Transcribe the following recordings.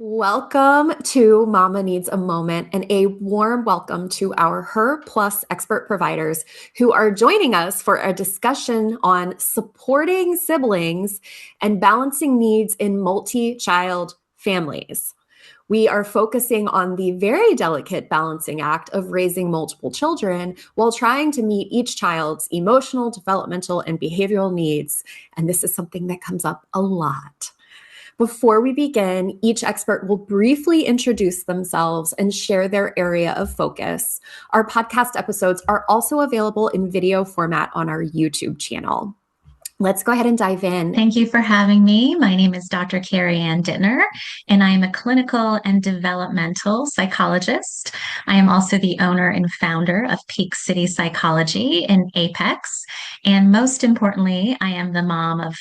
Welcome to Mama Needs a Moment and a warm welcome to our Her Plus expert providers who are joining us for a discussion on supporting siblings and balancing needs in multi-child families. We are focusing on the very delicate balancing act of raising multiple children while trying to meet each child's emotional, developmental, and behavioral needs. And this is something that comes up a lot. Before we begin, each expert will briefly introduce themselves and share their area of focus. Our podcast episodes are also available in video format on our YouTube channel. Let's go ahead and dive in. Thank you for having me. My name is Dr. Carrie Ann Dittner, and I am a clinical and developmental psychologist. I am also the owner and founder of Peak City Psychology in Apex. And most importantly, I am the mom of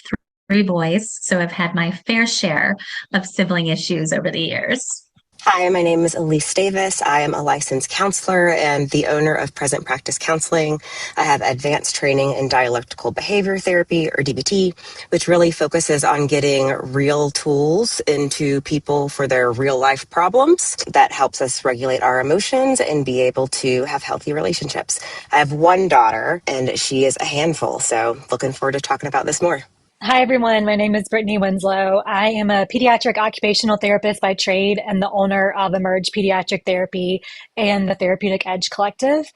three boys, so I've had my fair share of sibling issues over the years. Hi, my name is Elise Davis. I am a licensed counselor and the owner of Present Practice Counseling. I have advanced training in dialectical behavior therapy, or DBT, which really focuses on getting real tools into people for their real life problems. That helps us regulate our emotions and be able to have healthy relationships. I have one daughter and she is a handful, so looking forward to talking about this more. Hi, everyone. My name is Brittany Winslow. I am a pediatric occupational therapist by trade and the owner of Emerge Pediatric Therapy and the Therapeutic Edge Collective.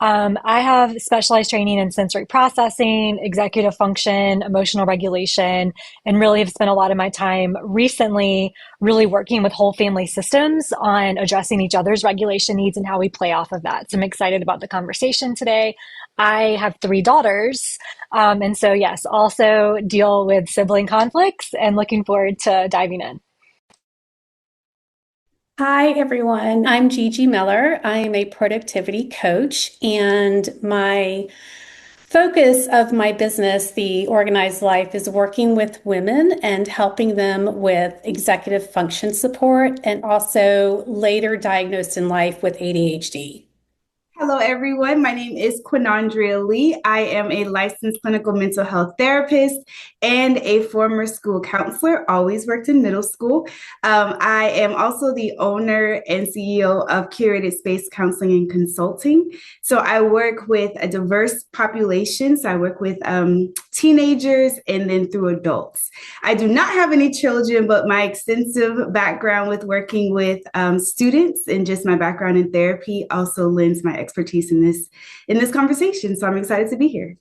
I have specialized training in sensory processing, executive function, emotional regulation, and really have spent a lot of my time recently really working with whole family systems on addressing each other's regulation needs and how we play off of that. So I'm excited about the conversation today. I have three daughters. And so, yes, also deal with sibling conflicts and looking forward to diving in. Hi, everyone. I'm Gigi Miller. I am a productivity coach, and my focus of my business, The Organized Life, is working with women and helping them with executive function support and also later diagnosed in life with ADHD. Hello, everyone. My name is Quinandria Lee. I am a licensed clinical mental health therapist and a former school counselor, always worked in middle school. I am also the owner and CEO of Curated Space Counseling and Consulting. So I work with a diverse population. So I work with teenagers and then through adults. I do not have any children, but my extensive background with working with students and just my background in therapy also lends my expertise in this conversation. So I'm excited to be here.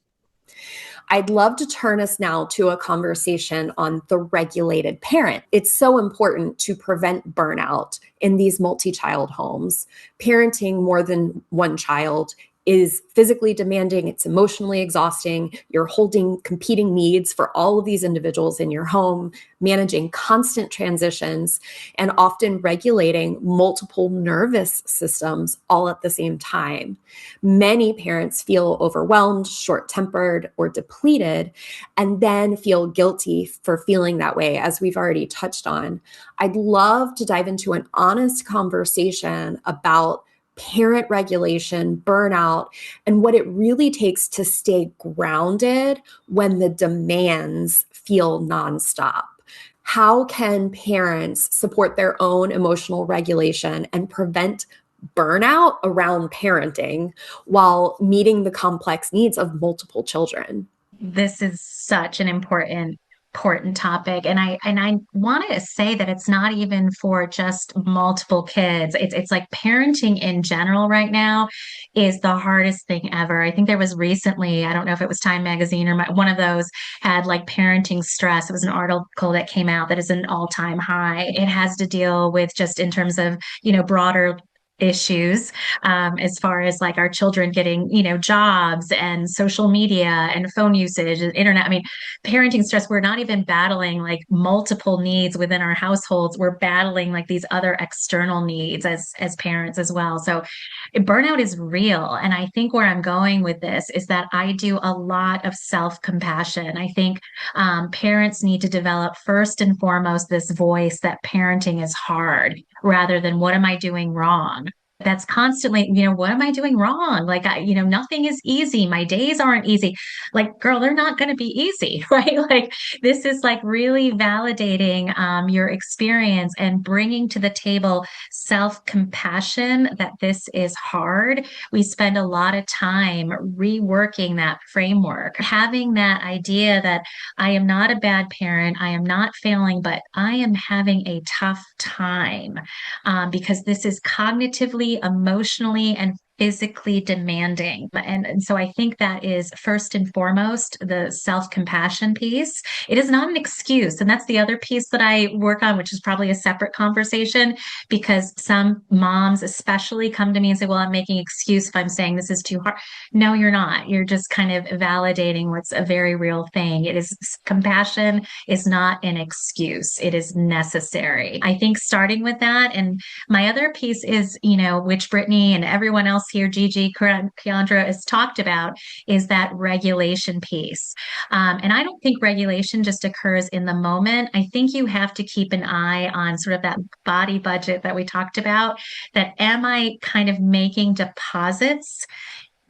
I'd love to turn us now to a conversation on the regulated parent. It's so important to prevent burnout in these multi-child homes. Parenting more than one child is physically demanding, it's emotionally exhausting. You're holding competing needs for all of these individuals in your home, managing constant transitions, and often regulating multiple nervous systems all at the same time. Many parents feel overwhelmed, short-tempered, or depleted, and then feel guilty for feeling that way, as we've already touched on. I'd love to dive into an honest conversation about parent regulation, burnout, and what it really takes to stay grounded when the demands feel nonstop. How can parents support their own emotional regulation and prevent burnout around parenting while meeting the complex needs of multiple children? This is such an important topic, and I want to say that it's not even for just multiple kids. It's like parenting in general right now is the hardest thing ever. I think there was recently, I don't know if it was Time Magazine or one of those, had like parenting stress. It was an article that came out that is an all-time high. It has to deal with, just in terms of, broader issues, as far as like our children getting, jobs and social media and phone usage and internet. I mean, parenting stress, we're not even battling like multiple needs within our households. We're battling like these other external needs as parents as well. So burnout is real. And I think where I'm going with this is that I do a lot of self-compassion. I think parents need to develop first and foremost this voice that parenting is hard rather than what am I doing wrong? That's constantly, what am I doing wrong? Like, nothing is easy. My days aren't easy. Like, girl, they're not going to be easy, right? Like, this is like really validating your experience and bringing to the table self-compassion that this is hard. We spend a lot of time reworking that framework, having that idea that I am not a bad parent, I am not failing, but I am having a tough time because this is cognitively, emotionally, and physically demanding. And so I think that is first and foremost the self compassion piece. It is not an excuse. And that's the other piece that I work on, which is probably a separate conversation, because some moms, especially, come to me and say, well, I'm making excuse if I'm saying this is too hard. No, you're not. You're just kind of validating what's a very real thing. It is compassion is not an excuse. It is necessary. I think starting with that, and my other piece is, which Brittany and everyone else here, Gigi, Keandra, has talked about, is that regulation piece. And I don't think regulation just occurs in the moment. I think you have to keep an eye on sort of that body budget that we talked about, that am I kind of making deposits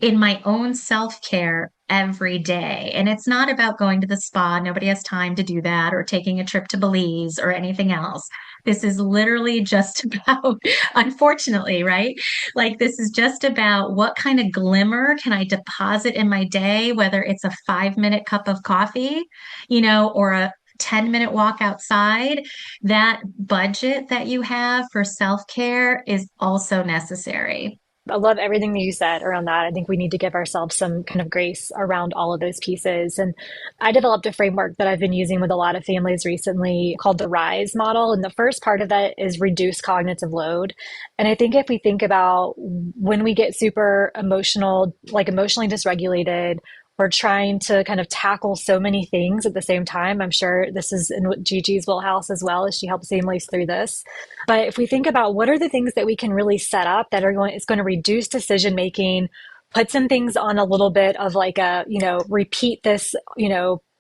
in my own self-care every day. And it's not about going to the spa. Nobody has time to do that, or taking a trip to Belize or anything else. This is literally just about, unfortunately, right? Like, this is just about what kind of glimmer can I deposit in my day, whether it's a 5-minute cup of coffee, or a 10-minute walk outside. That budget that you have for self-care is also necessary. I love everything that you said around that. I think we need to give ourselves some kind of grace around all of those pieces. And I developed a framework that I've been using with a lot of families recently called the RISE model. And the first part of that is reduce cognitive load. And I think if we think about when we get super emotional, like emotionally dysregulated, we're trying to kind of tackle so many things at the same time. I'm sure this is in Gigi's wheelhouse as well, as she helps families through this. But if we think about what are the things that we can really set up that is going to reduce decision making, put some things on a little bit of like a, repeat this,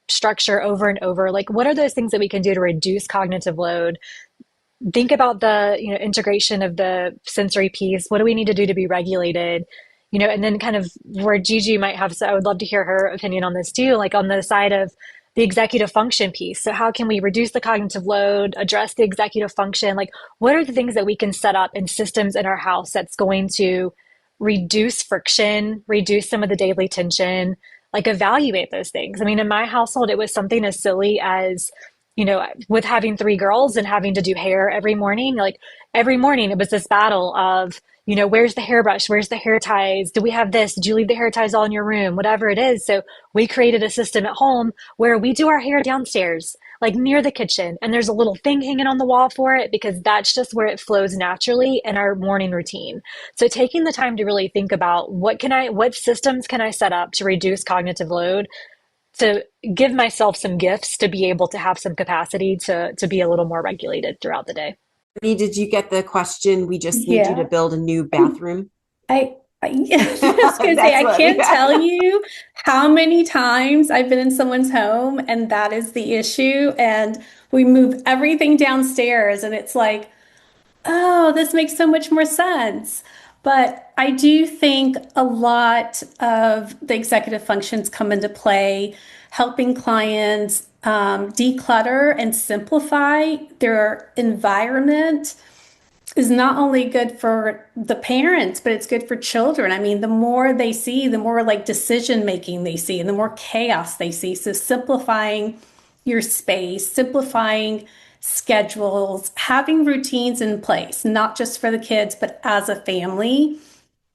structure over and over. Like, what are those things that we can do to reduce cognitive load? Think about the, integration of the sensory piece. What do we need to do to be regulated? And then kind of where Gigi might have, so I would love to hear her opinion on this too, like on the side of the executive function piece. So how can we reduce the cognitive load, address the executive function? Like, what are the things that we can set up in systems in our house that's going to reduce friction, reduce some of the daily tension, like evaluate those things? I mean, in my household, it was something as silly as, with having 3 girls and having to do hair every morning, like every morning it was this battle of, where's the hairbrush? Where's the hair ties? Do we have this? Did you leave the hair ties all in your room? Whatever it is. So we created a system at home where we do our hair downstairs, like near the kitchen. And there's a little thing hanging on the wall for it because that's just where it flows naturally in our morning routine. So taking the time to really think about what systems can I set up to reduce cognitive load, to give myself some gifts to be able to have some capacity to be a little more regulated throughout the day. Did you get the question? We just need you to build a new bathroom. Yeah, I was going to say, I can't tell you how many times I've been in someone's home and that is the issue. And we move everything downstairs and it's like, oh, this makes so much more sense. But I do think a lot of the executive functions come into play, helping clients declutter and simplify their environment is not only good for the parents, but it's good for children. I mean, the more they see, the more like decision making they see, and the more chaos they see. So simplifying your space, simplifying schedules, having routines in place, not just for the kids, but as a family.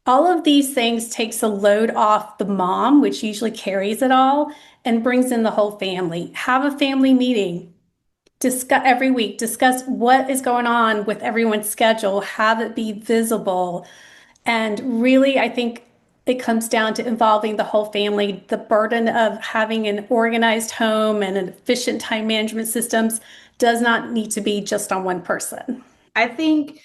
All of these things takes a load off the mom, which usually carries it all, and brings in the whole family. Have a family meeting. Discuss every week, discuss what is going on with everyone's schedule, have it be visible. And really, I think it comes down to involving the whole family. The burden of having an organized home and an efficient time management systems does not need to be just on one person. I think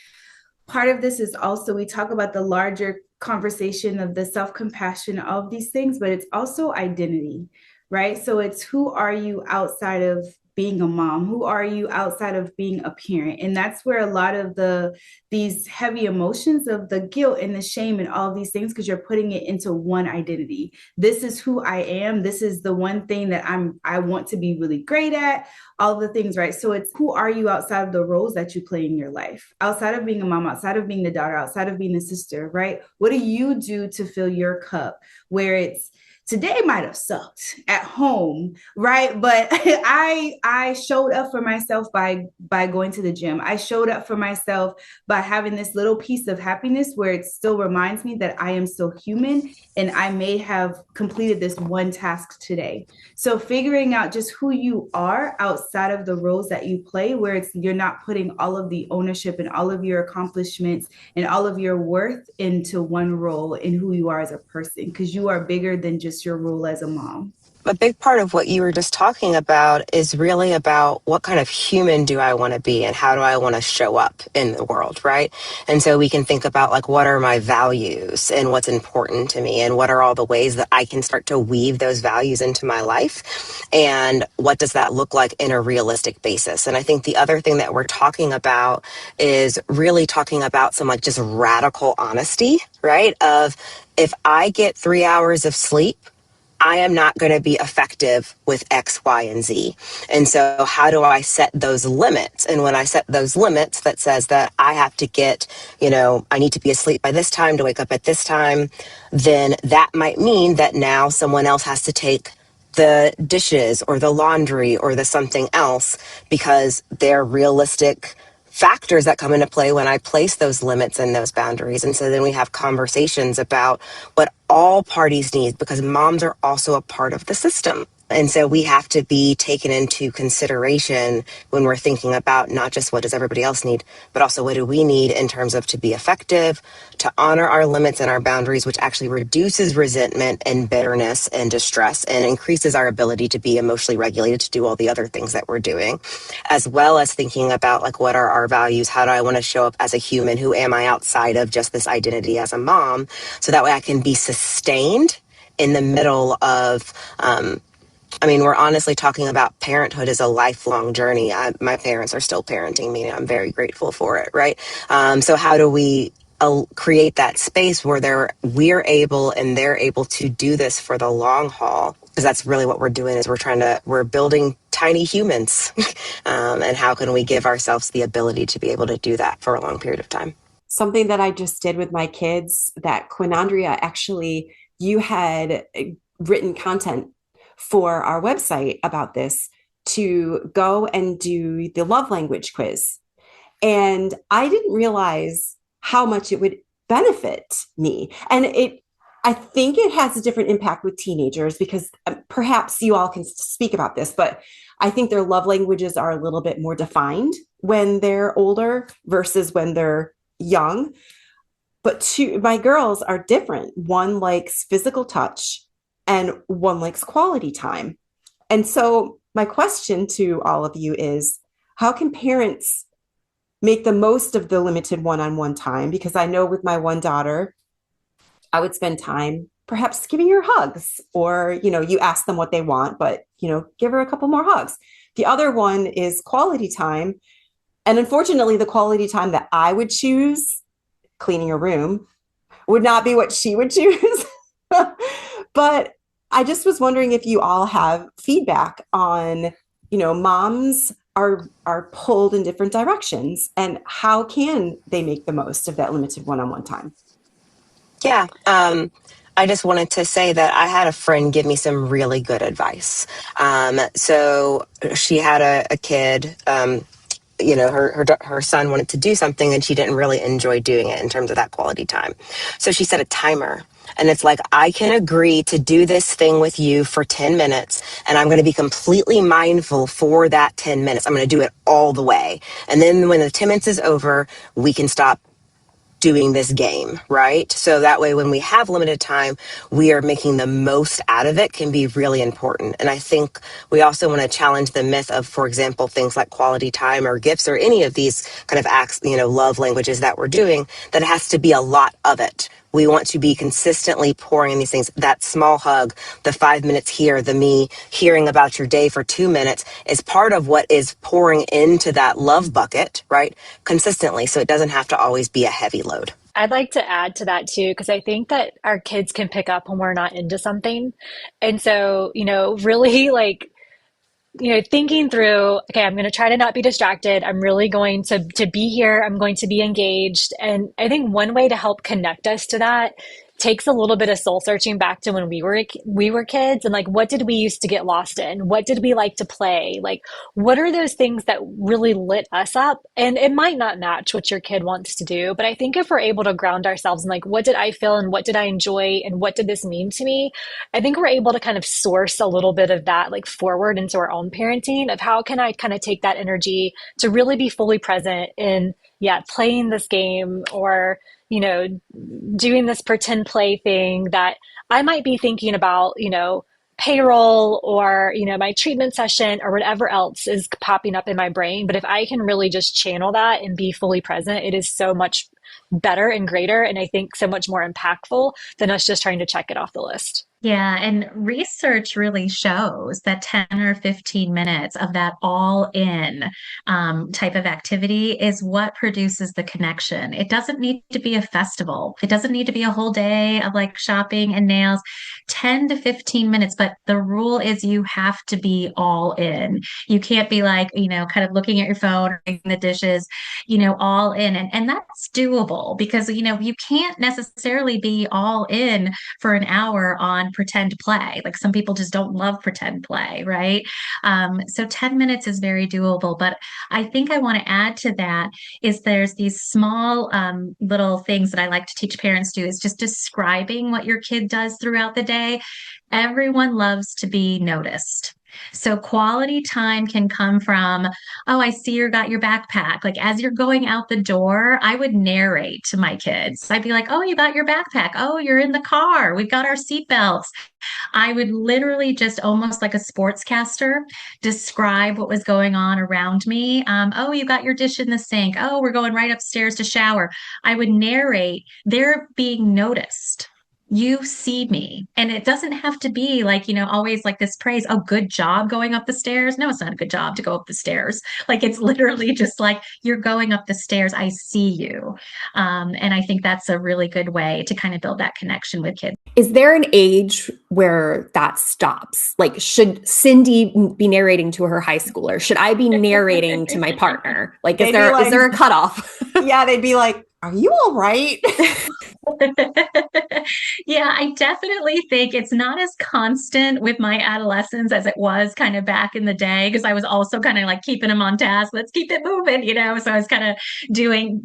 part of this is also, we talk about the larger conversation of the self-compassion of these things, but it's also identity, right? So it's, who are you outside of being a mom? Who are you outside of being a parent? And that's where a lot of these heavy emotions of the guilt and the shame and all of these things, because you're putting it into one identity. This is who I am. This is the one thing that I want to be really great at, all the things, right? So it's, who are you outside of the roles that you play in your life? Outside of being a mom, outside of being the daughter, outside of being the sister, right? What do you do to fill your cup where it's, today might have sucked at home, right? But I showed up for myself by going to the gym. I showed up for myself by having this little piece of happiness where it still reminds me that I am still human and I may have completed this one task today. So figuring out just who you are outside of the roles that you play, where it's, you're not putting all of the ownership and all of your accomplishments and all of your worth into one role in who you are as a person, because you are bigger than just your role as a mom. A big part of what you were just talking about is really about what kind of human do I want to be and how do I want to show up in the world, right? And so we can think about like, what are my values and what's important to me and what are all the ways that I can start to weave those values into my life and what does that look like in a realistic basis. And I think the other thing that we're talking about is really talking about some like just radical honesty, right? Of if I get 3 hours of sleep, I am not going to be effective with X, Y, and Z. And so how do I set those limits? And when I set those limits that says that I have to get, I need to be asleep by this time to wake up at this time, then that might mean that now someone else has to take the dishes or the laundry or the something else because they're realistic factors that come into play when I place those limits and those boundaries. And so then we have conversations about what all parties need, because moms are also a part of the system. And so we have to be taken into consideration when we're thinking about not just what does everybody else need, but also what do we need in terms of to be effective, to honor our limits and our boundaries, which actually reduces resentment and bitterness and distress and increases our ability to be emotionally regulated to do all the other things that we're doing, as well as thinking about like, what are our values? How do I want to show up as a human? Who am I outside of just this identity as a mom? So that way I can be sustained in the middle of, we're honestly talking about parenthood as a lifelong journey. My parents are still parenting me, and I'm very grateful for it, right? So how do we create that space where we're able and they're able to do this for the long haul? Because that's really what we're doing, is we're building tiny humans. And how can we give ourselves the ability to be able to do that for a long period of time? Something that I just did with my kids, that Quinandria, actually, you had written content for our website about this, to go and do the love language quiz. And I didn't realize how much it would benefit me. And I think it has a different impact with teenagers, because perhaps you all can speak about this, but I think their love languages are a little bit more defined when they're older versus when they're young. But my girls are different. One likes physical touch and one likes quality time. And so my question to all of you is, how can parents make the most of the limited one-on-one time? Because I know with my one daughter, I would spend time perhaps giving her hugs, or, you ask them what they want, but, give her a couple more hugs. The other one is quality time. And unfortunately, the quality time that I would choose, cleaning a room, would not be what she would choose. But I just was wondering if you all have feedback on, moms are pulled in different directions, and how can they make the most of that limited one-on-one time? Yeah. I just wanted to say that I had a friend give me some really good advice. So she had a kid, her son wanted to do something and she didn't really enjoy doing it in terms of that quality time. So she set a timer. And it's like, I can agree to do this thing with you for 10 minutes, and I'm going to be completely mindful for that 10 minutes. I'm going to do it all the way. And then when the 10 minutes is over, we can stop doing this game, right? So that way, when we have limited time, we are making the most out of it, can be really important. And I think we also want to challenge the myth of, for example, things like quality time or gifts or any of these kind of acts, love languages that we're doing, that it has to be a lot of it, We want to be consistently pouring in these things. That small hug, the 5 minutes here, the me hearing about your day for 2 minutes is part of what is pouring into that love bucket, right? Consistently. So it doesn't have to always be a heavy load. I'd like to add to that too, because I think that our kids can pick up when we're not into something. And so, really like, thinking through, okay, I'm going to try to not be distracted. I'm really going to be here. I'm going to be engaged. And I think one way to help connect us to that takes a little bit of soul searching back to when we were kids, and like, what did we used to get lost in? What did we like to play? Like, what are those things that really lit us up? And it might not match what your kid wants to do, but I think if we're able to ground ourselves in like, what did I feel and what did I enjoy and what did this mean to me? I think we're able to kind of source a little bit of that like forward into our own parenting of how can I kind of take that energy to really be fully present in, yeah, playing this game or, doing this pretend play thing that I might be thinking about, payroll or, my treatment session or whatever else is popping up in my brain. But if I can really just channel that and be fully present, it is so much better and greater. And I think so much more impactful than us just trying to check it off the list. Yeah, and research really shows that 10 or 15 minutes of that all in type of activity is what produces the connection. It doesn't need to be a festival, it doesn't need to be a whole day of like shopping and nails. 10 to 15 minutes, but the rule is you have to be all in. You can't be like, kind of looking at your phone or making the dishes, all in. And that's doable because, you can't necessarily be all in for an hour on pretend play. Like some people just don't love pretend play, right? So 10 minutes is very doable. But I think I want to add to that is there's these small little things that I like to teach parents to is just describing what your kid does throughout the day. Everyone loves to be noticed. So quality time can come from, oh, I see you got your backpack. Like as you're going out the door, I would narrate to my kids. I'd be like, oh, you got your backpack. Oh, you're in the car. We've got our seatbelts. I would literally just almost like a sportscaster describe what was going on around me. Oh, you got your dish in the sink. Oh, we're going right upstairs to shower. I would narrate. They're being noticed. You see me. And it doesn't have to be like, always like this praise. Oh, good job going up the stairs. No, it's not a good job to go up the stairs. Like it's literally just like you're going up the stairs. I see you. And I think that's a really good way to kind of build that connection with kids. Is there an age where that stops? Like, should Cindy be narrating to her high schooler? Should I be narrating to my partner? Like, is there a cutoff? Yeah, they'd be like, are you all right? Yeah, I definitely think it's not as constant with my adolescents as it was kind of back in the day, because I was also kind of like keeping them on task. Let's keep it moving, So I was kind of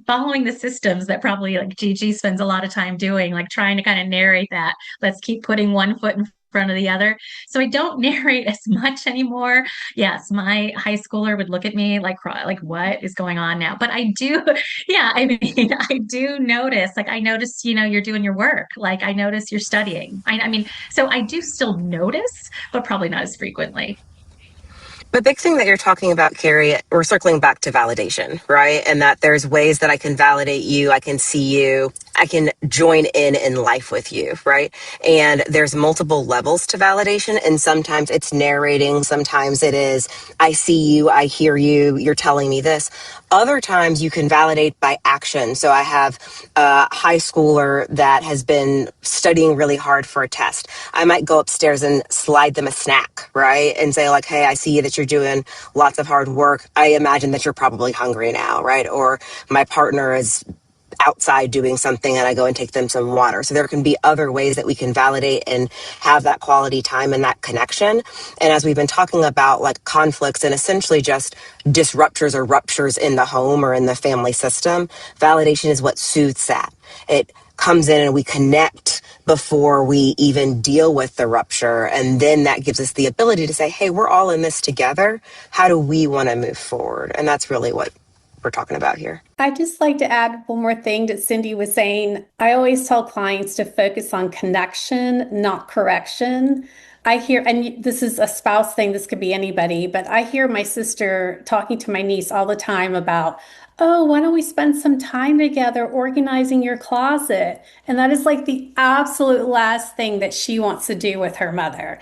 following the systems that probably like Gigi spends a lot of time doing, like trying to kind of narrate that. Let's keep putting one foot in front of the other. So I don't narrate as much anymore. Yes, my high schooler would look at me like, what is going on now? But I do, yeah, I mean, I do notice, like, I notice, you're doing your work. Like, I notice you're studying. I mean, so I do still notice, but probably not as frequently. The big thing that you're talking about, Carrie, we're circling back to validation, right? And that there's ways that I can validate you, I can see you, I can join in life with you, right? And there's multiple levels to validation. And sometimes it's narrating. Sometimes it is, I see you, I hear you, you're telling me this. Other times you can validate by action. So I have a high schooler that has been studying really hard for a test. I might go upstairs and slide them a snack, right? And say like, hey, I see that you're doing lots of hard work. I imagine that you're probably hungry now, right? Or my partner is outside doing something and I go and take them some water. So there can be other ways that we can validate and have that quality time and that connection. And as we've been talking about like conflicts and essentially just disruptors or ruptures in the home or in the family system, validation is what soothes that. It comes in and we connect before we even deal with the rupture. And then that gives us the ability to say, hey, we're all in this together. How do we want to move forward? And that's really what we're talking about here. I'd just like to add one more thing that Cindy was saying. I always tell clients to focus on connection, not correction. I hear, and this is a spouse thing, this could be anybody, but I hear my sister talking to my niece all the time about, oh, why don't we spend some time together organizing your closet? And that is like the absolute last thing that she wants to do with her mother.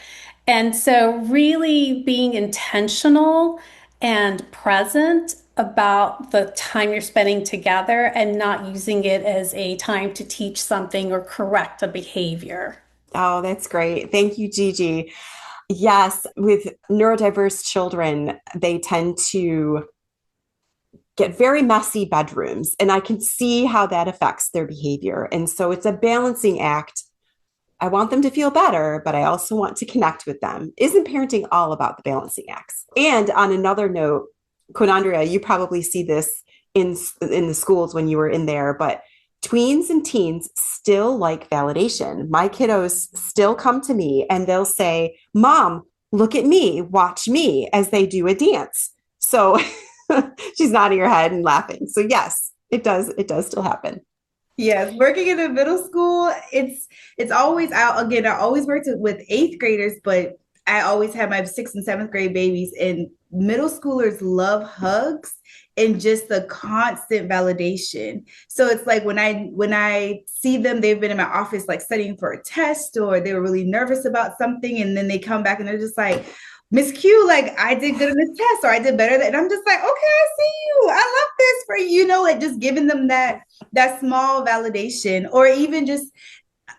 And so, really being intentional and present about the time you're spending together and not using it as a time to teach something or correct a behavior. Oh, that's great. Thank you, Gigi. Yes, with neurodiverse children, they tend to get very messy bedrooms, and I can see how that affects their behavior. And so it's a balancing act. I want them to feel better, but I also want to connect with them. Isn't parenting all about the balancing acts? And on another note, Quinandria, you probably see this in the schools when you were in there, but tweens and teens still like validation. My kiddos still come to me and they'll say, Mom, look at me, watch me, as they do a dance. So she's nodding her head and laughing. So yes, it does still happen. Yes, working in a middle school, it's always out again. I always worked with eighth graders, but I always have my sixth and seventh grade babies, and middle schoolers love hugs and just the constant validation. So it's like when I see them, they've been in my office like studying for a test, or they were really nervous about something, and then they come back and they're just like, Miss Q, like I did good in this test, or I did better than, and I'm just like, okay, I see you. I love this for you, like just giving them that small validation, or even just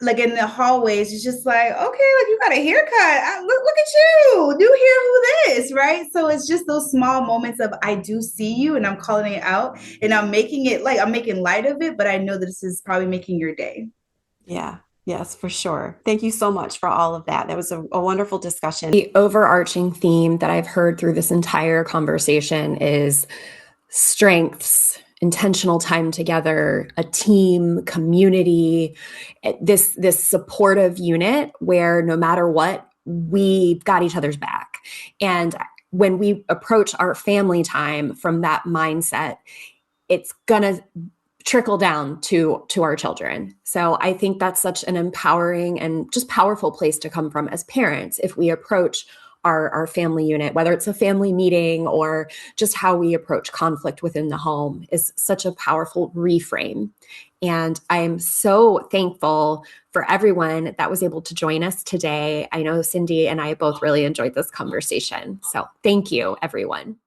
like in the hallways, it's just like, okay, like you got a haircut. Look at you. Do hair who this, right? So it's just those small moments of I do see you, and I'm calling it out, and I'm making it like I'm making light of it, but I know that this is probably making your day. Yeah. Yes, for sure. Thank you so much for all of that. That was a wonderful discussion. The overarching theme that I've heard through this entire conversation is strengths, intentional time together, a team, community, this supportive unit where no matter what, we've got each other's back. And when we approach our family time from that mindset, it's gonna trickle down to our children. So I think that's such an empowering and just powerful place to come from as parents if we approach our family unit, whether it's a family meeting or just how we approach conflict within the home, is such a powerful reframe. And I am so thankful for everyone that was able to join us today. I know Cindy and I both really enjoyed this conversation. So thank you, everyone.